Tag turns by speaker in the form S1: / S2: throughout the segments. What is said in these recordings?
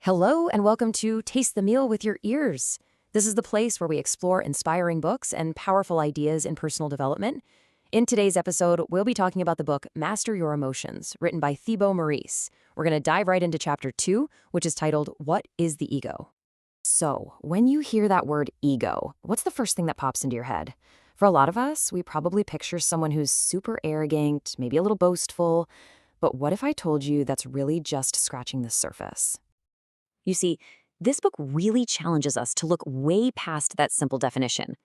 S1: Hello, and welcome to Taste the Meal with Your Ears. This is the place where we explore inspiring books and powerful ideas in personal development. In today's episode, we'll be talking about the book Master Your Emotions, written by Thibaut Maurice. We're going to dive right into Chapter 2, which is titled, What is the Ego? So, when you hear that word ego, what's the first thing that pops into your head? For a lot of us, we probably picture someone who's super arrogant, maybe a little boastful. But what if I told you that's really just scratching the surface? You see, this book really challenges us to look way past that simple definition.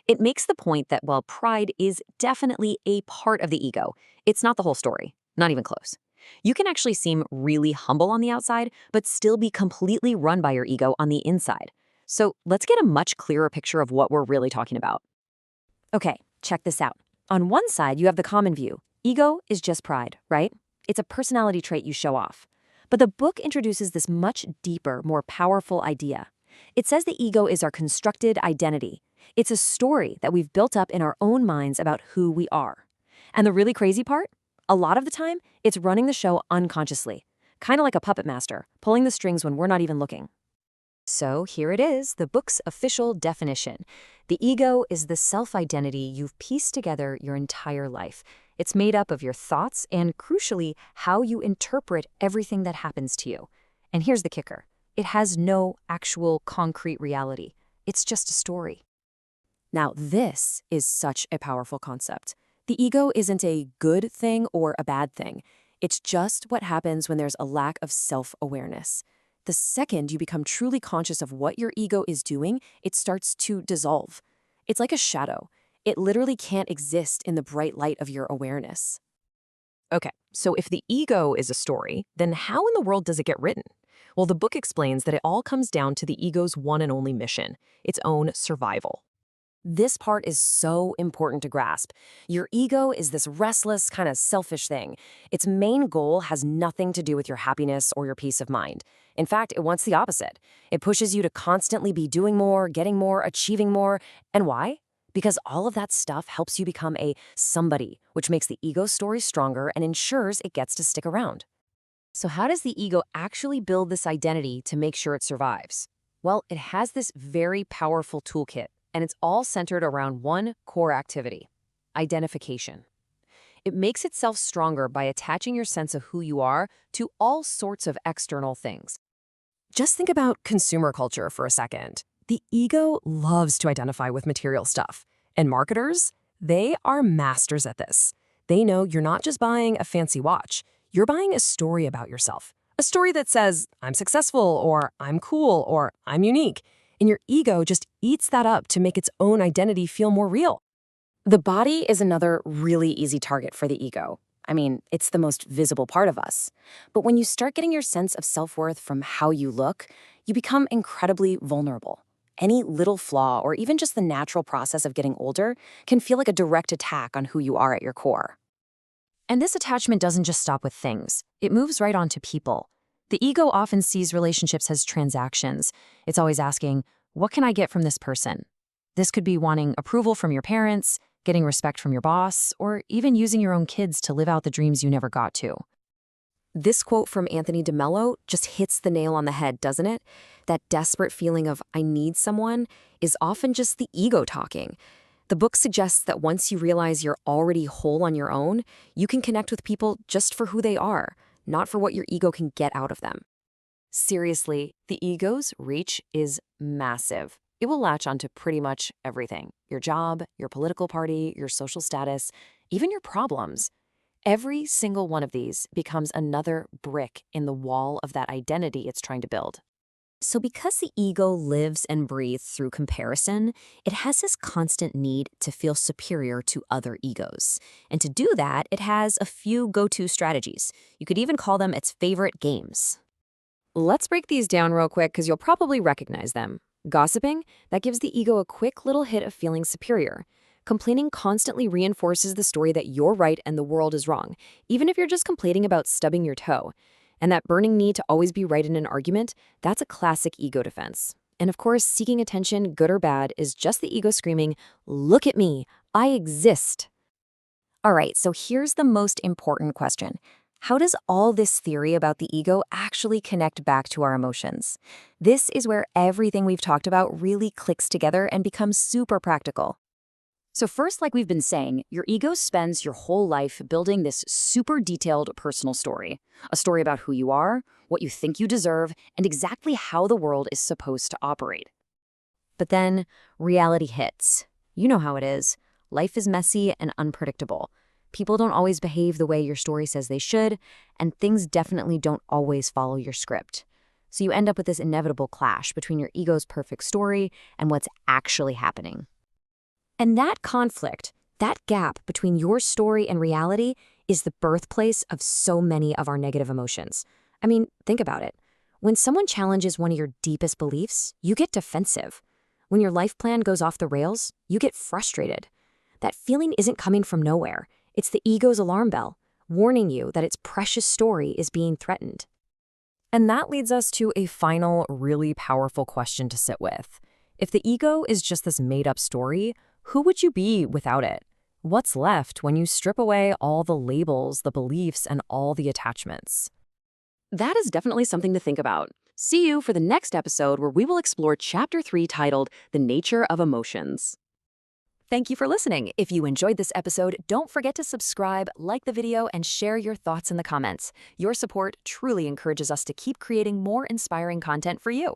S1: It makes the point that while pride is definitely a part of the ego, it's not the whole story, not even close. You can actually seem really humble on the outside, but still be completely run by your ego on the inside. So let's get a much clearer picture of what we're really talking about. Okay, check this out. On one side, you have the common view. Ego is just pride, right? It's a personality trait you show off. But the book introduces this much deeper, more powerful idea. It says the ego is our constructed identity. It's a story that we've built up in our own minds about who we are. And the really crazy part? A lot of the time, it's running the show unconsciously, kind of like a puppet master, pulling the strings when we're not even looking. So here it is, the book's official definition. The ego is the self-identity you've pieced together your entire life. It's made up of your thoughts and, crucially, how you interpret everything that happens to you. And here's the kicker. It has no actual concrete reality. It's just a story. Now, this is such a powerful concept. The ego isn't a good thing or a bad thing. It's just what happens when there's a lack of self-awareness. The second you become truly conscious of what your ego is doing, it starts to dissolve. It's like a shadow. It literally can't exist in the bright light of your awareness. Okay, so if the ego is a story, then how in the world does it get written? Well, the book explains that it all comes down to the ego's one and only mission, its own survival. This part is so important to grasp. Your ego is this restless, kind of selfish thing. Its main goal has nothing to do with your happiness or your peace of mind. In fact, it wants the opposite. It pushes you to constantly be doing more, getting more, achieving more. And why? Because all of that stuff helps you become a somebody, which makes the ego story stronger and ensures it gets to stick around. So how does the ego actually build this identity to make sure it survives? Well, it has this very powerful toolkit. And it's all centered around one core activity, identification. It makes itself stronger by attaching your sense of who you are to all sorts of external things. Just think about consumer culture for a second. The ego loves to identify with material stuff. And marketers, they are masters at this. They know you're not just buying a fancy watch. You're buying a story about yourself. A story that says, I'm successful, or I'm cool, or I'm unique. And your ego just eats that up to make its own identity feel more real. The body is another really easy target for the ego. I mean, it's the most visible part of us. But when you start getting your sense of self-worth from how you look, you become incredibly vulnerable. Any little flaw, or even just the natural process of getting older, can feel like a direct attack on who you are at your core. And this attachment doesn't just stop with things. It moves right on to people. The ego often sees relationships as transactions. It's always asking, what can I get from this person? This could be wanting approval from your parents, getting respect from your boss, or even using your own kids to live out the dreams you never got to. This quote from Anthony DeMello just hits the nail on the head, doesn't it? That desperate feeling of I need someone is often just the ego talking. The book suggests that once you realize you're already whole on your own, you can connect with people just for who they are, not for what your ego can get out of them. Seriously, the ego's reach is massive. It will latch onto pretty much everything. Your job, your political party, your social status, even your problems. Every single one of these becomes another brick in the wall of that identity it's trying to build. So because the ego lives and breathes through comparison, it has this constant need to feel superior to other egos. And to do that, it has a few go-to strategies. You could even call them its favorite games. Let's break these down real quick because you'll probably recognize them. Gossiping, that gives the ego a quick little hit of feeling superior. Complaining constantly reinforces the story that you're right and the world is wrong, even if you're just complaining about stubbing your toe. And that burning need to always be right in an argument, that's a classic ego defense. And of course, seeking attention, good or bad, is just the ego screaming, look at me, I exist. All right, so here's the most important question. how does all this theory about the ego actually connect back to our emotions? This is where everything we've talked about really clicks together and becomes super practical. So first, like we've been saying, your ego spends your whole life building this super detailed personal story. A story about who you are, what you think you deserve, and exactly how the world is supposed to operate. But then reality hits. You know how it is. Life is messy and unpredictable. People don't always behave the way your story says they should, and things definitely don't always follow your script. So you end up with this inevitable clash between your ego's perfect story and what's actually happening. And that conflict, that gap between your story and reality, is the birthplace of so many of our negative emotions. I mean, think about it. When someone challenges one of your deepest beliefs, you get defensive. When your life plan goes off the rails, you get frustrated. That feeling isn't coming from nowhere. It's the ego's alarm bell, warning you that its precious story is being threatened. And that leads us to a final, really powerful question to sit with. If the ego is just this made-up story, who would you be without it? What's left when you strip away all the labels, the beliefs, and all the attachments? That is definitely something to think about. See you for the next episode where we will explore Chapter 3 titled The Nature of Emotions. Thank you for listening. If you enjoyed this episode, don't forget to subscribe, like the video, and share your thoughts in the comments. Your support truly encourages us to keep creating more inspiring content for you.